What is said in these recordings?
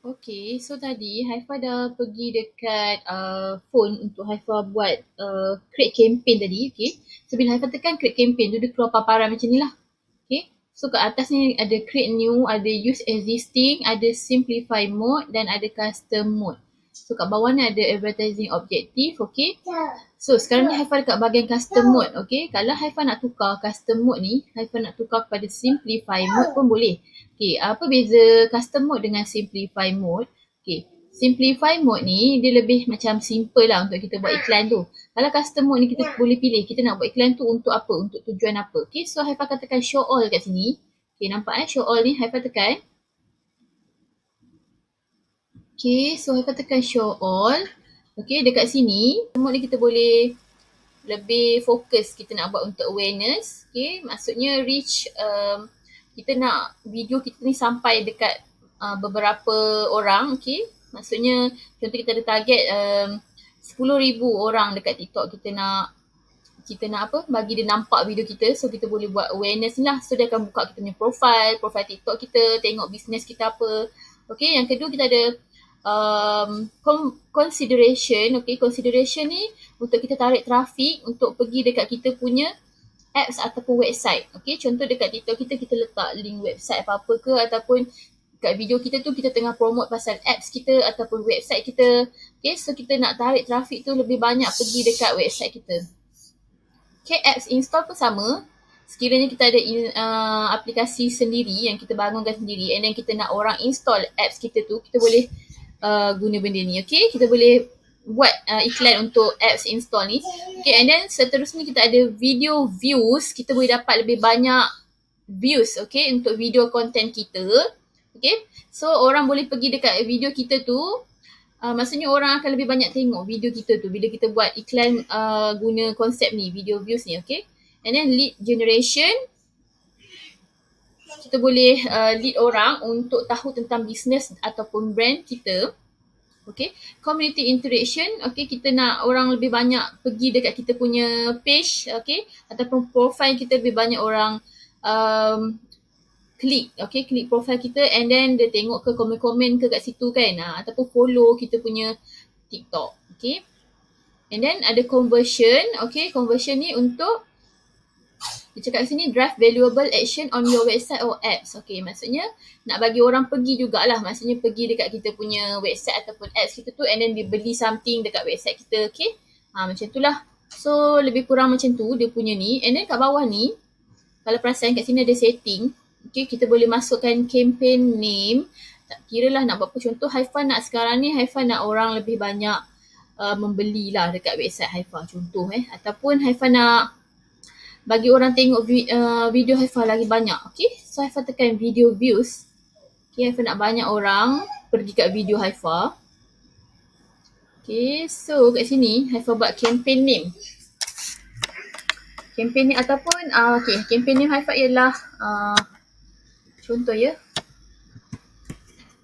Okay, so tadi Haifa dah pergi dekat phone untuk Haifa buat create campaign tadi, okay. So bila Haifa tekan create campaign tu dia keluar paparan macam ni lah, okay. So kat atas ni ada create new, ada use existing, ada simplify mode dan ada custom mode. So kat bawah ni ada advertising objective, okay. So sekarang ni Haifa dekat bahagian custom mode, okay. Kalau Haifa nak tukar custom mode ni, Haifa nak tukar kepada simplify mode pun boleh. Okay, apa beza custom mode dengan simplify mode? Okay, simplify mode ni dia lebih macam simple lah untuk kita buat iklan tu. Kalau custom mode ni kita boleh pilih kita nak buat iklan tu untuk apa, untuk tujuan apa. Okay, so Haifa akan tekan show all kat sini. Okay, nampak show all ni Haifa tekan. Okay, so Haifa tekan show all. Okay, dekat sini mode ni kita boleh lebih fokus kita nak buat untuk awareness. Okay, maksudnya reach kita nak video kita ni sampai dekat beberapa orang, okay. Maksudnya contoh kita ada target 10,000 orang dekat TikTok, kita nak apa, bagi dia nampak video kita, so kita boleh buat awareness ni lah. So dia akan buka kita punya profile TikTok kita, tengok business kita apa. Okay, yang kedua kita ada consideration. Okay, consideration ni untuk kita tarik trafik untuk pergi dekat kita punya apps ataupun website. Okay, contoh dekat TikTok kita letak link website apa-apa ke, ataupun kat video kita tu kita tengah promote pasal apps kita ataupun website kita. Okay, so kita nak tarik trafik tu lebih banyak pergi dekat website kita. Okay, apps install pun sama. Sekiranya kita ada aplikasi sendiri yang kita bangunkan sendiri and then kita nak orang install apps kita tu, kita boleh guna benda ni. Okay, kita boleh buat iklan untuk apps install ni. Okay, and then seterusnya kita ada video views. Kita boleh dapat lebih banyak views, okay, untuk video content kita. Okay, so orang boleh pergi dekat video kita tu, maksudnya orang akan lebih banyak tengok video kita tu bila kita buat iklan guna konsep ni, video views ni, okay. And then lead generation, kita boleh lead orang untuk tahu tentang bisnes ataupun brand kita. Okay, community interaction, okay, kita nak orang lebih banyak pergi dekat kita punya page, okay, ataupun profile kita, lebih banyak orang klik, okay, klik profile kita and then dia tengok ke komen-komen ke kat situ kan, ataupun follow kita punya TikTok, okay. And then ada conversion, okay, conversion ni untuk dia cakap kat sini drive valuable action on your website or apps. Okay, maksudnya nak bagi orang pergi jugalah. Maksudnya pergi dekat kita punya website ataupun apps kita tu and then dia beli something dekat website kita. Okay, macam tu lah. So lebih kurang macam tu dia punya ni. And then kat bawah ni, kalau perasan kat sini ada setting. Okay, kita boleh masukkan campaign name. Tak kira lah nak buat apa. Contoh Haifa nak sekarang ni, Haifa nak orang lebih banyak membelilah dekat website Haifa. Contoh ataupun Haifa nak bagi orang tengok video Haifa lagi banyak. Okay, so Haifa tekan video views. Okay, Haifa nak banyak orang pergi kat video Haifa. Okay, so kat sini Haifa buat campaign name. Campaign name ataupun okay, campaign name Haifa ialah contoh ya,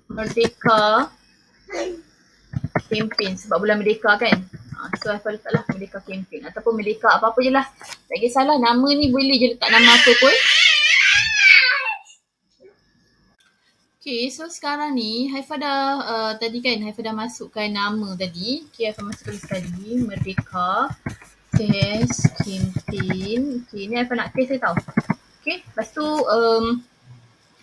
Merdeka campaign sebab bulan Merdeka kan. So Haifa letaklah Merdeka campaign ataupun Merdeka apa-apa je lah. Tak kisahlah, nama ni boleh je letak nama apa pun. Okay, so sekarang ni Haifa dah tadi kan Haifa dah masukkan nama tadi. Okay, Haifa masukkan sekali Merdeka test campaign. Okay, ni Haifa nak test tau. Okay, lepas tu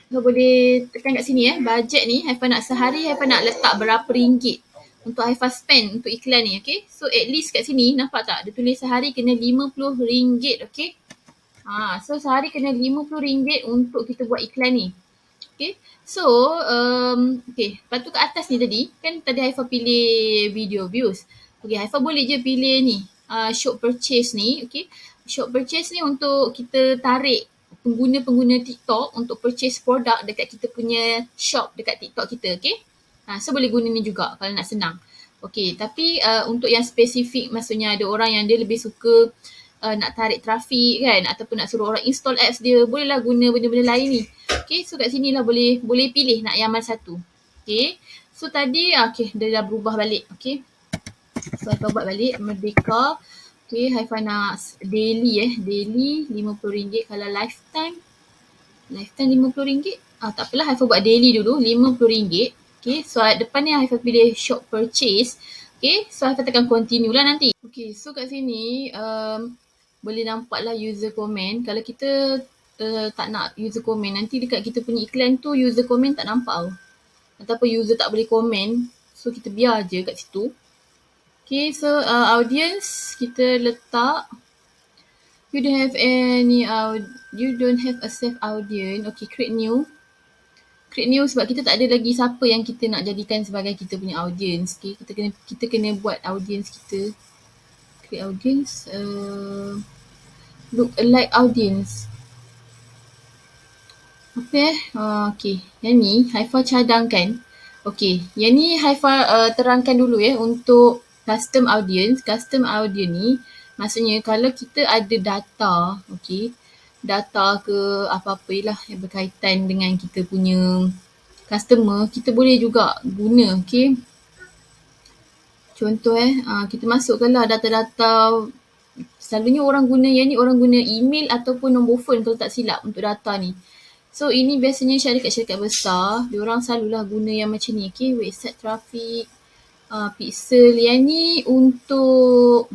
Haifa boleh tekan kat sini budget ni Haifa nak sehari Haifa nak letak berapa ringgit untuk Haifa spend untuk iklan ni, okay. So at least kat sini nampak tak? Dia tulis sehari kena RM50, okay. So sehari kena RM50 untuk kita buat iklan ni. Okay. So, okay. Lepas tu kat atas ni tadi, kan tadi Haifa pilih video views. Okay, Haifa boleh je pilih ni, shop purchase ni, okay. Shop purchase ni untuk kita tarik pengguna-pengguna TikTok untuk purchase produk dekat kita punya shop dekat TikTok kita, okay. So boleh guna ni juga kalau nak senang. Okay, tapi untuk yang spesifik, maksudnya ada orang yang dia lebih suka nak tarik trafik kan, ataupun nak suruh orang install apps dia, bolehlah guna benda-benda lain ni. Okay, so kat sini lah boleh pilih nak yang mana satu. Okay, so tadi okay, dia dah berubah balik. Okay, so Haifa buat balik Merdeka. Okay, Haifa nak daily daily RM50. Kalau lifetime RM50. Tak apalah, Haifa buat daily dulu RM50. Okay, so depan ni Haifah pilih shop purchase. Okay, so Haifah tekan continue lah nanti. Okay, so kat sini boleh nampak lah user comment. Kalau kita tak nak user comment, nanti dekat kita punya iklan tu user comment tak nampak tau. Ataupun user tak boleh komen. So kita biar je kat situ. Okay, so audience kita letak you don't have a save audience. Okay, create new sebab kita tak ada lagi siapa yang kita nak jadikan sebagai kita punya audience. Okay, kita kena buat audience kita. Create audience, look alike audience. Apa okay, yang ni Haifah cadangkan. Okay, yang ni Haifah terangkan dulu untuk custom audience. Custom audience ni maksudnya kalau kita ada data, okay, data ke apa-apa lah yang berkaitan dengan kita punya customer, kita boleh juga guna, okay. Contoh kita masukkanlah data-data. Selalunya orang guna yang ni, orang guna email ataupun nombor phone kalau tak silap untuk data ni. So ini biasanya syarikat-syarikat besar, diorang selalulah guna yang macam ni, okay. Website traffic, pixel. Yang ni untuk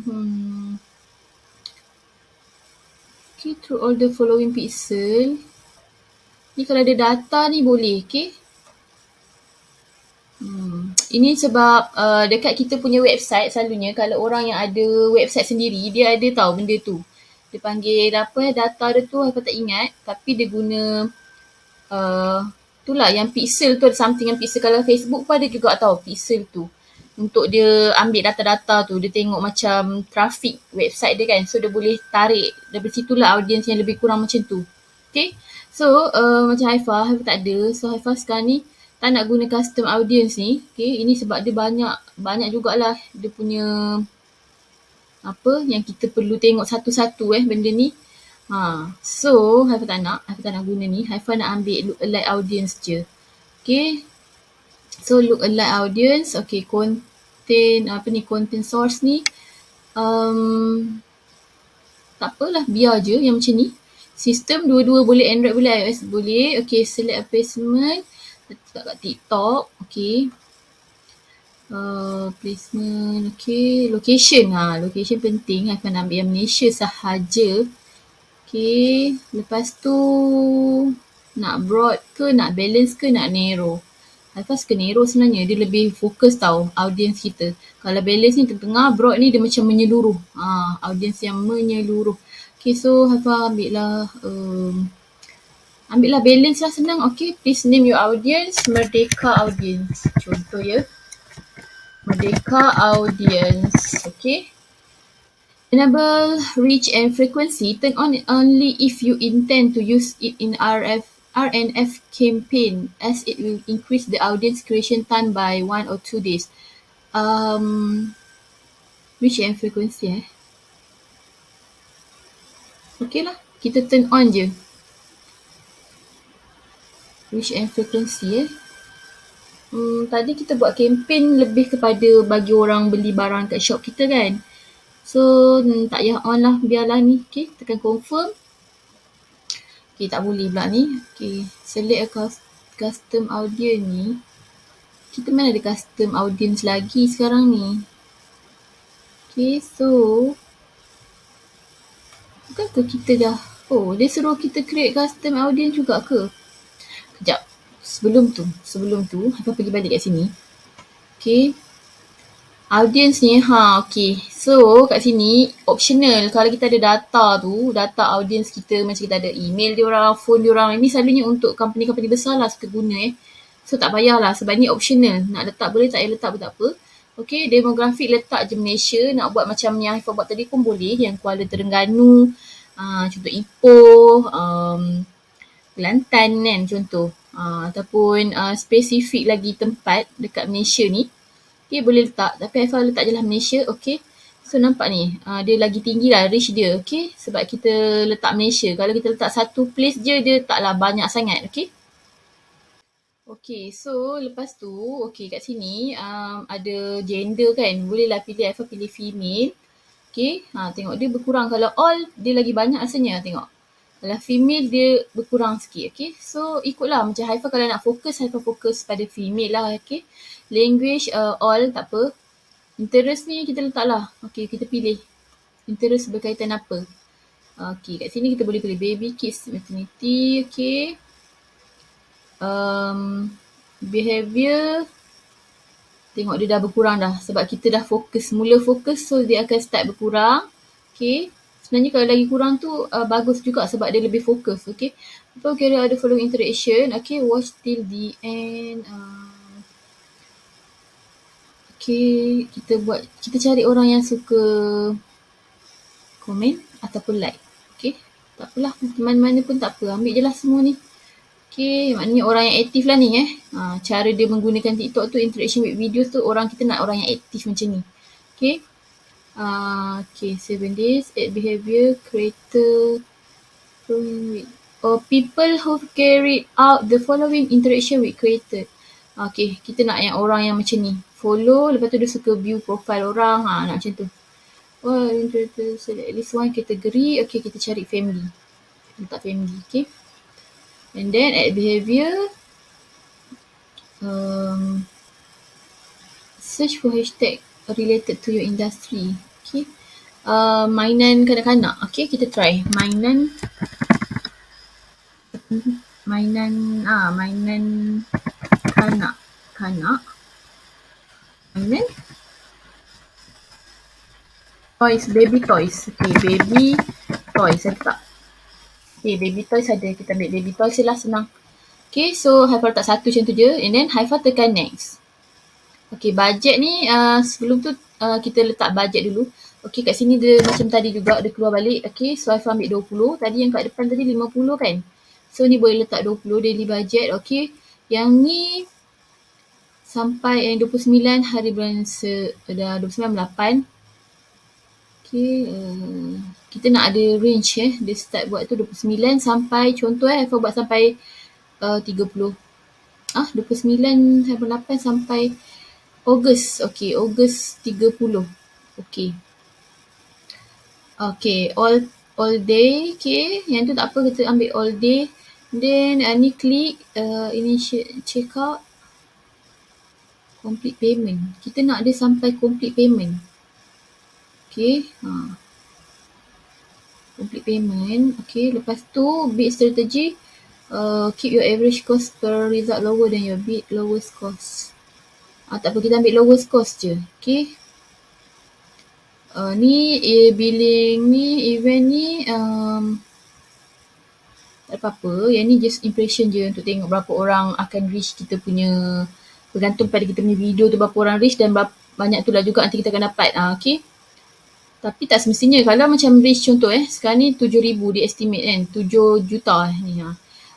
okay, through all the following pixel. Ni kalau ada data ni boleh, okay. Ini sebab dekat kita punya website selalunya kalau orang yang ada website sendiri, dia ada tahu benda tu. Dia panggil apa data dia tu, aku tak ingat. Tapi dia guna itulah yang pixel tu, ada something yang pixel. Kalau Facebook pun ada juga tahu pixel tu. Untuk dia ambil data-data tu, dia tengok macam traffic website dia kan. So dia boleh tarik dari situlah audience yang lebih kurang macam tu. Okay. So macam Haifah tak ada. So Haifah sekarang ni tak nak guna custom audience ni. Okay, ini sebab dia banyak jugalah dia punya apa yang kita perlu tengok satu-satu benda ni. So Haifah tak nak guna ni. Haifah nak ambil look alike audience je. Okay. So look alike audience. Okay, content source ni tak apalah, biar je yang macam ni. Sistem dua-dua boleh, Android boleh, iOS boleh. Okay, select a placement. Letak kat TikTok. Okay. Placement. Okay. Location. Location penting. Akan ambil yang Malaysia sahaja. Okay. Lepas tu nak broad ke, nak balance ke, nak narrow. Lepas ke narrow sebenarnya dia lebih fokus tau audience kita. Kalau balance ni tengah, broad ni dia macam menyeluruh. Audience yang menyeluruh. Okay, so Haifah ambil lah balance lah, senang. Okay, please name your audience Merdeka Audience. Contoh Merdeka Audience. Okay. Enable reach and frequency. Turn on only if you intend to use it in RNF campaign, as it will increase the audience creation time by 1 or 2 days. Reach and frequency Okay lah, kita turn on je. Reach and frequency tadi kita buat campaign lebih kepada bagi orang beli barang kat shop kita kan. So tak payah on lah, biarlah ni. Okay, tekan confirm. Okay, tak boleh pula ni. Okay, select a custom audience ni. Kita mana ada custom audience lagi sekarang ni. Okay, so bukankah kita dah dia suruh kita create custom audience juga ke? Kejap. Sebelum tu Haifah pergi balik kat sini. Okay. Audience ni okay. So kat sini optional. Kalau kita ada data audience kita, macam kita ada email diorang, phone diorang, ini selalunya untuk company-company besar lah suka guna So tak payahlah sebab ni optional. Nak letak boleh, tak payah letak pun tak apa. Okay, demografik letak je Malaysia. Nak buat macam yang Haifah buat tadi pun boleh. Yang Kuala Terengganu, contoh Ipoh, Kelantan kan contoh. Ataupun spesifik lagi tempat dekat Malaysia ni. Okay, boleh letak. Tapi Haifah letak je lah Malaysia. Okay. So nampak ni. Dia lagi tinggi lah reach dia. Okay. Sebab kita letak Malaysia. Kalau kita letak satu place je, dia taklah banyak sangat. Okay. Okay, so lepas tu, okay kat sini ada gender kan. Bolehlah pilih, Haifah pilih female. Okay, tengok dia berkurang. Kalau all, dia lagi banyak rasanya. Tengok. Kalau female dia berkurang sikit, okay. So ikutlah macam Haifa kalau nak fokus, Haifa fokus pada female lah, okay. Language all tak apa. Interest ni kita letak lah, okay, kita pilih. Interest berkaitan apa. Okay, kat sini kita boleh pilih baby, kids, maternity, okay. Behaviour, tengok dia dah berkurang dah sebab kita dah fokus, mula fokus, so dia akan start berkurang. Okay, sebenarnya kalau lagi kurang tu bagus juga sebab dia lebih fokus. Okay, apa kira ada following interaction. Okay, watch till the end. Okay, kita cari orang yang suka komen ataupun like. Okay, tak apalah, mana-mana pun tak apa, ambil je lah semua ni. Okay, maknanya orang yang aktif lah ni cara dia menggunakan TikTok tu, interaction with videos tu, kita nak orang yang aktif macam ni. Okay. Okay, 7 days, 8 behavior, creator, people who carried out the following interaction with creator. Okay, kita nak yang orang yang macam ni. Follow, lepas tu dia suka view profile orang, nak macam tu. Select at least one category. Okay, kita cari family. Letak family, okay. And then at behavior, search for hashtag related to your industry. Okay. Mainan kanak-kanak. Okay, kita try. Mainan kanak-kanak. Mainan toys, baby toys. Okay, baby toys. Saya letak. Okay, baby toys ada. Kita ambil baby toys je lah, senang. Okay, so Haifa letak satu macam tu je. And then Haifa tekan next. Okay, budget ni sebelum tu kita letak budget dulu. Okay, kat sini dia macam tadi juga, dia keluar balik. Okay, so Haifa ambil 20. Tadi yang kat depan tadi 50 kan. So ni boleh letak 20 daily budget. Okay, yang ni sampai 29 hari bulan dah 29/8. Okay, kita nak ada range dia start buat tu 29 sampai, contoh Haifa buat sampai 30. 29/8 sampai Ogos. Okay, Ogos 30. Okay. Okay, all day. Okay, yang tu tak apa, kita ambil all day. Then ni klik initiate checkout. Complete payment. Kita nak dia sampai complete payment. Okay. Complete payment. Okay, lepas tu bid strategy. Keep your average cost per result lower than your bid lowest cost. Tak apa, kita ambil lowest cost je. Okay. Ni billing ni, event ni tak apa-apa. Yang ni just impression je untuk tengok berapa orang akan reach kita punya, bergantung pada kita punya video tu berapa orang reach dan berapa banyak tu lah juga nanti kita akan dapat. Okay. Tapi tak semestinya. Kalau macam reach contoh sekarang ni 7,000 dia estimate kan. 7 juta ni.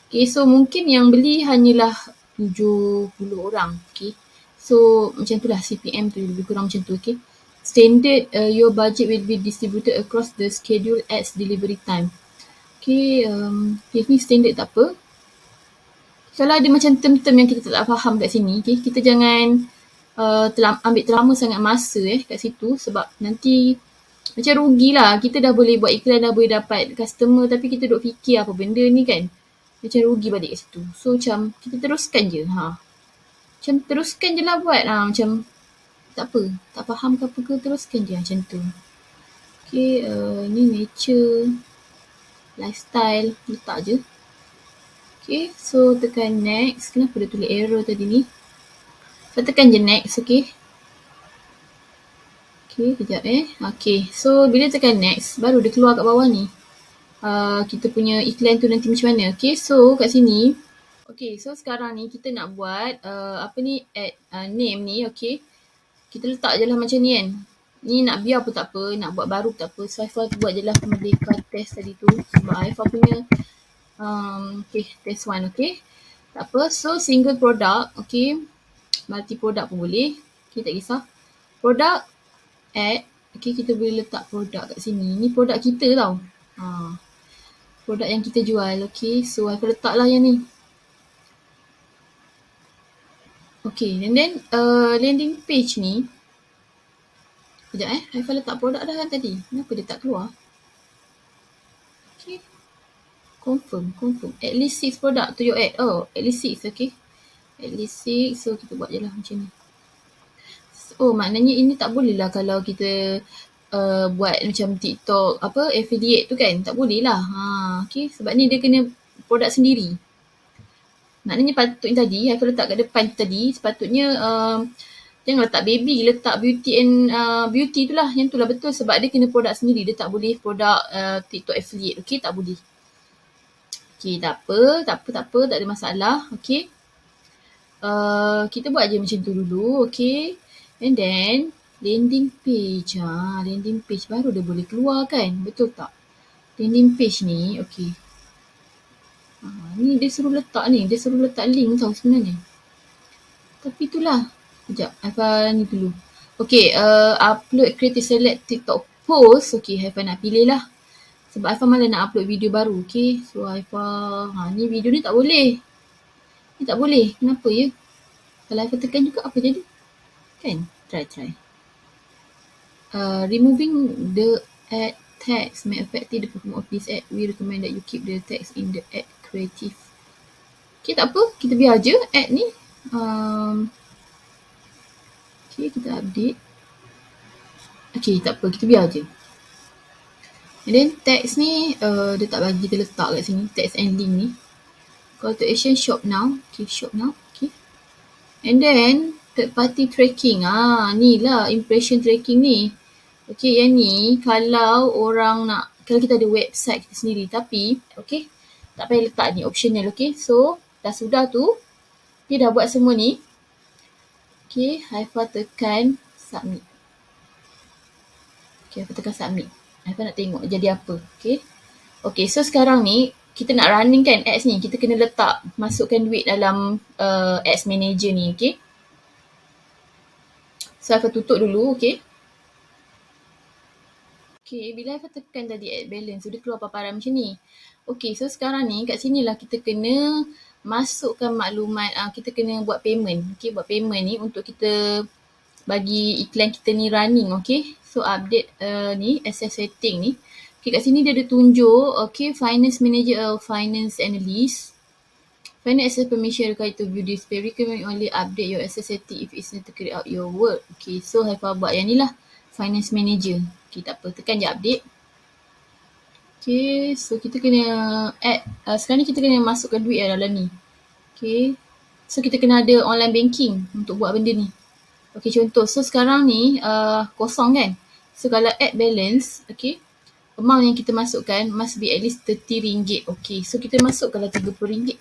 Okay, so mungkin yang beli hanyalah 70 orang. Okay. So macam tu lah CPM tu lebih kurang macam tu. Okay. Standard, your budget will be distributed across the schedule ads delivery time. Okay, ni standard tak apa. Kalau ada macam term-term yang kita tak faham kat sini, okay, kita jangan ambil terlama sangat masa kat situ sebab nanti macam rugilah. Kita dah boleh buat iklan, dah boleh dapat customer tapi kita duk fikir apa benda ni kan. Macam rugi balik kat situ. So macam kita teruskan je. Macam teruskan je lah buat. Macam tak apa. Tak faham ke apa ke, teruskan je macam tu. Okay, ni nature, lifestyle, letak je. Okay, so tekan next. Kenapa dia tulis error tadi ni? So tekan je next, okay. Okay, kejap Okay, so bila tekan next, baru dia keluar kat bawah ni. Kita punya iklan tu nanti macam mana. Okay, so kat sini. Okay, so sekarang ni kita nak buat add name ni, okay. Kita letak je lah macam ni kan. Ni nak biar pun tak apa, nak buat baru pun tak apa. So Haifa buat je lah Merdeka test tadi tu. Sebab Haifa punya okay, test 1, okay. Tak apa, so single product, okay. Multi product pun boleh. Okay, tak kisah. Product, add. Okay, kita boleh letak produk kat sini. Ni produk kita tau. Produk yang kita jual, okay. So Haifa letak lah yang ni. Okay, and then landing page ni. Sekejap Haifa letak produk dah kan tadi. Kenapa dia tak keluar? Okay. Confirm. At least 6 product to your ad. Oh, at least 6, okay. At least 6. So kita buat je lah macam ni. Oh, maknanya ini tak boleh lah kalau kita buat macam TikTok affiliate tu kan. Tak boleh lah. Okay. Sebab ni dia kena produk sendiri. Maknanya patutnya tadi, Haifah letak kat depan tadi, sepatutnya jangan letak baby, letak beauty and beauty tu lah. Yang tu lah betul sebab dia kena produk sendiri. Dia tak boleh produk TikTok affiliate. Okay, tak boleh. Okay, tak apa, tak ada masalah. Okay. Kita buat je macam tu dulu. Okay. And then, landing page. Landing page baru dia boleh keluar kan? Betul tak? Landing page ni, okay. Ni dia suruh letak ni. Dia suruh letak link tau sebenarnya. Tapi itulah. Sekejap. Haifah ni dulu. Okay. Upload creative select TikTok post. Okay. Haifah nak pilih lah. Sebab Haifah malah nak upload video baru. Okay. So Haifah. Ni video ni tak boleh. Ni tak boleh. Kenapa ya? Kalau Haifah tekan juga apa jadi? Kan? Try. Removing the ad text may affect the performance of this ad. We recommend that you keep the text in the ad creative. Okay, tak apa. Kita biar je ad ni. Okay, kita update. Okay, tak apa. Kita biar je. And then text ni, dia tak bagi kita letak kat sini. Text and link ni. Call to action, shop now. Okay, shop now. Okay. And then, third party tracking. Ni lah impression tracking ni. Okay, yang ni kalau orang nak, kalau kita ada website kita sendiri tapi, okay, tak payah letak ni, optional, okay. So, dah sudah tu, dia dah buat semua ni. Okay, Haifah tekan submit. Okay, Haifah tekan submit. Haifah nak tengok jadi apa, okay. Okay, so sekarang ni, kita nak running kan ads ni, kita kena letak, masukkan duit dalam ads manager ni, okay. So, Haifah tutup dulu, okay. Okay, bila Haifah tekan tadi add balance, dia keluar paparan macam ni. Okay, so sekarang ni kat sini lah kita kena masukkan maklumat, kita kena buat payment. Okay, buat payment ni untuk kita bagi iklan kita ni running, okay. So, update ni, access setting ni. Okay, kat sini dia ada tunjuk, okay, finance manager or finance analyst. Finance access permission required to view display. Recommend only update your access setting if it's need to carry out your work. Okay, so Haifah buat yang ni lah. Finance manager. Okay, tak apa. Tekan je update. Okay, so kita kena add. Sekarang ni kita kena masukkan duit dalam ni. Okay. So, kita kena ada online banking untuk buat benda ni. Okay, contoh. So, sekarang ni kosong kan. So, kalau add balance, okay, amount yang kita masukkan must be at least RM30. Okay, so kita masukkanlah RM30.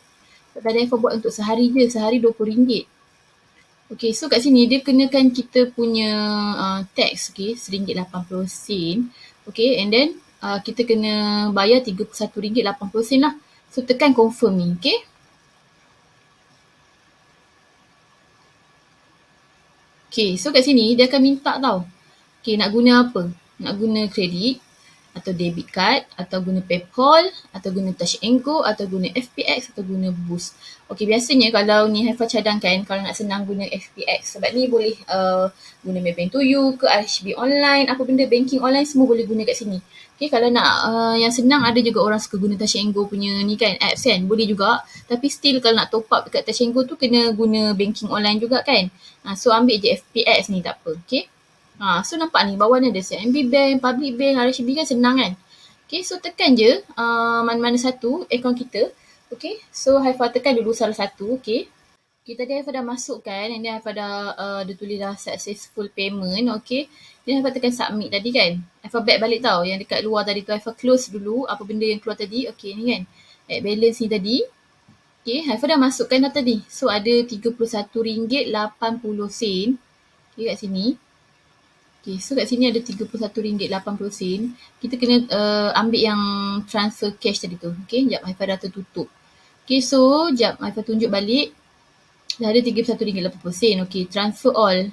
Tadi Haifah buat untuk sehari je. Sehari RM20. Okay, so kat sini dia kenakan kita punya tax, okay, RM1.80. Okay, and then kita kena bayar RM31.80 lah. So, tekan confirm ni, okay. Okay, so kat sini dia akan minta tau. Okay, nak guna apa? Nak guna kredit atau debit card atau guna PayPal atau guna Touch and Go atau guna FPX atau guna Boost. Okay, biasanya kalau ni Haifah cadangkan kalau nak senang guna FPX sebab ni boleh guna Maybank to You ke RHB online, apa benda banking online semua boleh guna kat sini. Okay, kalau nak yang senang ada juga orang suka guna Touch and Go punya ni kan, apps kan, boleh juga. Tapi still kalau nak top up dekat Touch and Go tu kena guna banking online juga kan. So ambil je FPX ni, tak apa, okay. So nampak ni bawah ni ada CIMB Bank, Public Bank, RHB kan senang kan. Okay, so tekan je mana-mana satu akaun kita. Okay, so Haifah tekan dulu salah satu, okay. Okay, tadi Haifah dah masukkan and then Haifah dia tulis dah successful payment, okay. Then Haifah tekan submit tadi kan. Haifah back balik tau yang dekat luar tadi tu. Haifah close dulu apa benda yang keluar tadi, okay ni kan. Add balance ni tadi. Okay, Haifah dah masukkan dah tadi. So ada RM31.80. Okay, kat sini. Okay, so kat sini ada RM31.80. Kita kena ambil yang transfer cash tadi tu. Okay, sekejap Haifah dah tertutup. Okay, so sekejap Haifah tunjuk balik. Dah ada RM31.80. Okay, transfer all.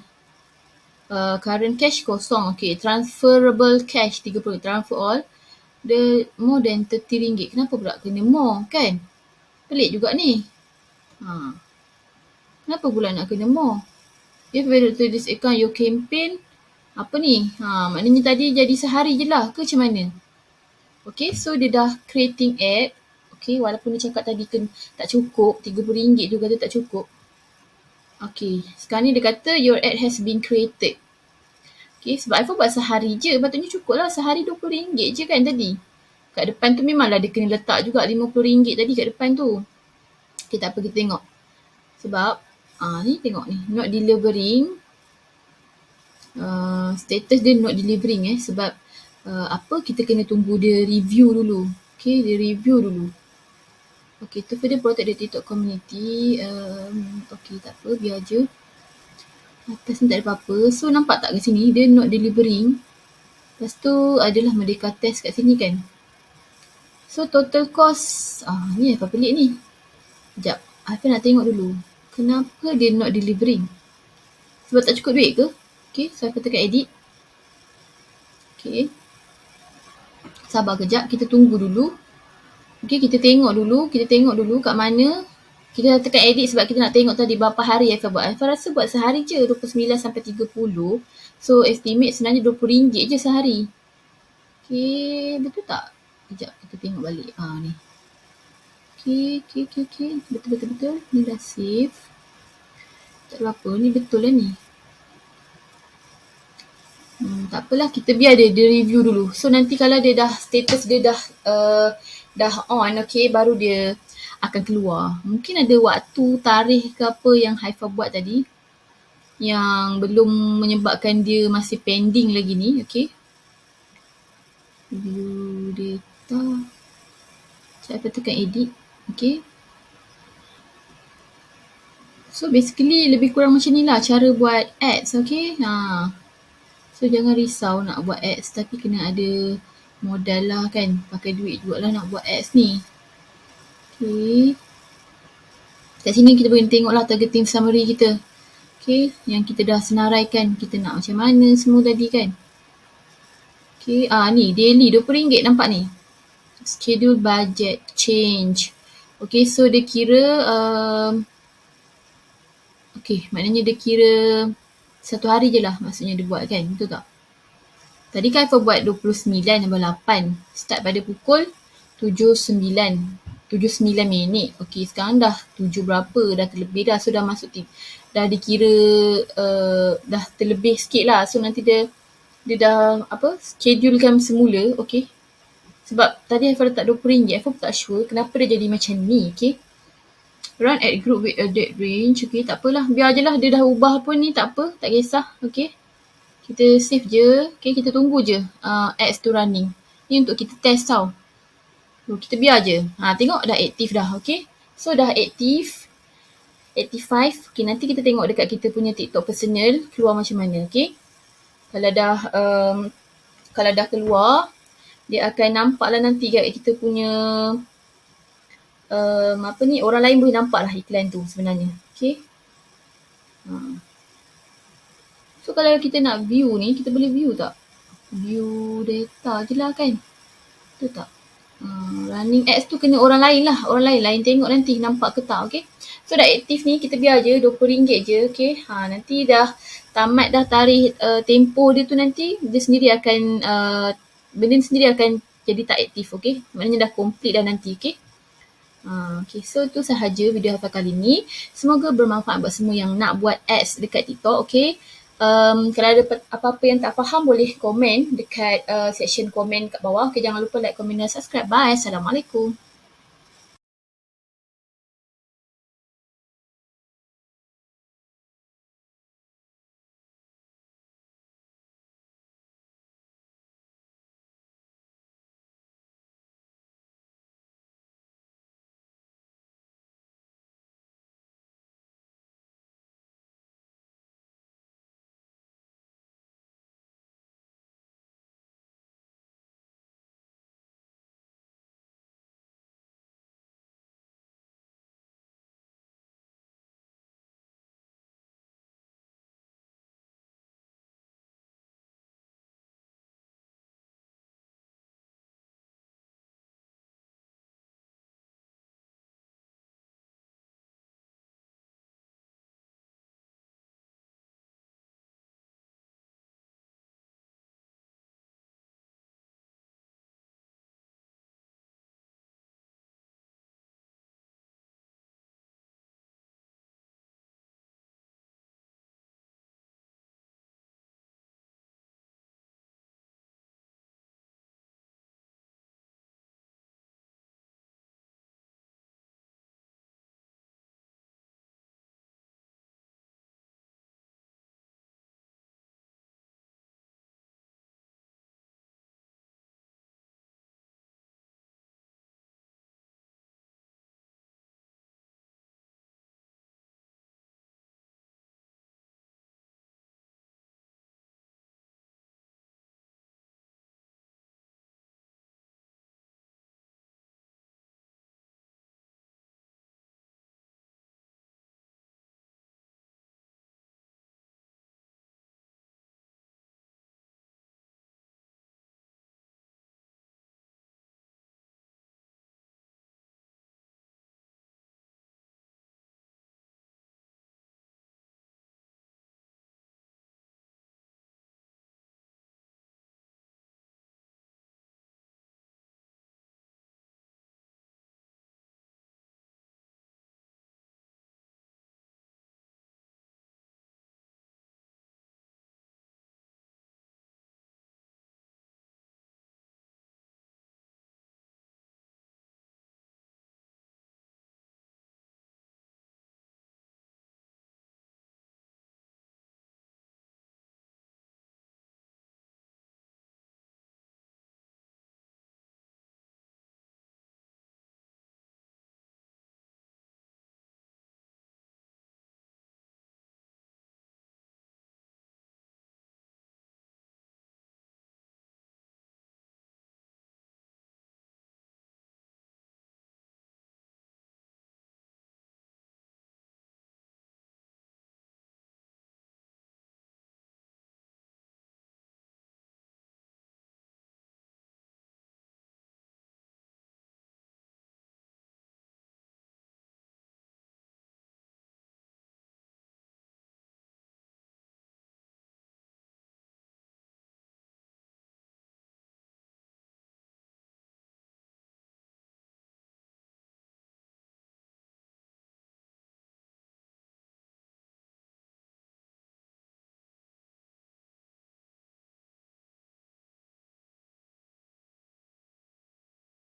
Current cash kosong. Okay, transferable cash RM30. Transfer all. The more than RM30. Kenapa pula kena more kan? Pelik juga ni. Kenapa pula nak kena more? If valid to this account, your campaign apa ni? Maknanya tadi jadi sehari je lah ke macam mana? Okay, so dia dah creating ad. Okay, walaupun dia cakap tadi tak cukup, RM30 tu kata tak cukup. Okay, sekarang ni dia kata your ad has been created. Okay, sebab iPhone buat sehari je, patutnya cukup lah. Sehari RM20 je kan tadi. Kat depan tu memanglah dia kena letak juga RM50 tadi kat depan tu. Okay, tak apa, kita tengok. Sebab, ni tengok ni, not delivering. Status dia not delivering sebab kita kena tunggu dia review dulu. Okay, dia review dulu. Okay, to further protect the TikTok community. Okay, tak apa, biar je. Atas ni tak ada apa-apa. So, nampak tak kat sini, dia not delivering. Lepas tu, adalah Merdeka Test kat sini kan. So, total cost, ni apa pelik ni. Sekejap, Haifah nak tengok dulu. Kenapa dia not delivering? Sebab tak cukup duit ke? Okay, so Haifah tekan edit. Okay. Sabar kejap, kita tunggu dulu. Okay, kita tengok dulu kat mana. Kita tekan edit sebab kita nak tengok tadi berapa hari Haifah buat. Haifah rasa buat sehari je, 29 sampai 30. So, estimate sebenarnya RM20 je sehari. Okay, betul tak? Sekejap, kita tengok balik. Ni. Okay. Betul. Ni dah save. Tak ada apa, ni betul lah ni. Tak apalah, kita biar dia review dulu. So nanti kalau dia dah, status dia dah on, okay, baru dia akan keluar. Mungkin ada waktu, tarikh ke apa yang Haifah buat tadi yang belum menyebabkan dia masih pending lagi ni, okay. View data. Saya tekan edit, okay. So basically lebih kurang macam ni lah cara buat ads, okay. So jangan risau nak buat ads tapi kena ada modal lah kan. Pakai duit juga lah nak buat ads ni. Okay. Kat sini kita boleh tengok lah targeting summary kita. Okay. Yang kita dah senaraikan. Kita nak macam mana semua tadi kan. Okay. Ni daily RM20 nampak ni. Schedule budget change. Okay. So dia kira maknanya dia kira 1 hari je lah maksudnya dia buat kan, betul tak? Tadi kan Haifah buat 29:08. Start pada pukul 7:09 minit. Okay, sekarang dah 7 berapa, dah terlebih dah. So dah masuk, dah dikira, dah terlebih sikit lah. So nanti dia dah schedulekan semula, okay. Sebab tadi Haifah letak RM20, Haifah tak sure kenapa dia jadi macam ni, okay. Run ad group with a date range. Okay, tak apalah. Biar je lah. Dia dah ubah pun ni. Tak apa. Tak kisah. Okay. Kita save je. Okay, kita tunggu je ads tu running. Ni untuk kita test tau. So, kita biar je. Tengok dah aktif dah. Okay. So, dah aktif. 85. Okay, nanti kita tengok dekat kita punya TikTok personal. Keluar macam mana. Okay. Kalau dah keluar, dia akan nampak lah nanti kat kita punya orang lain boleh nampak lah iklan tu sebenarnya. Okay. So kalau kita nak view ni, kita boleh view tak? View data je lah kan. Betul tak? Running ads tu kena orang lain lah. Orang lain tengok nanti nampak ke tak. Okay. So dah aktif ni, kita biar je RM20 je. Okay. Nanti dah tamat dah tarikh tempoh dia tu nanti, dia sendiri akan, benda sendiri akan jadi tak aktif. Okay. Maknanya dah complete dah nanti. Okay. Okay, so itu sahaja video Haifah kali ni. Semoga bermanfaat buat semua yang nak buat ads dekat TikTok, okay. Kalau ada apa-apa yang tak faham, boleh komen dekat section komen kat bawah. Okay, jangan lupa like, komen dan subscribe. Bye. Assalamualaikum.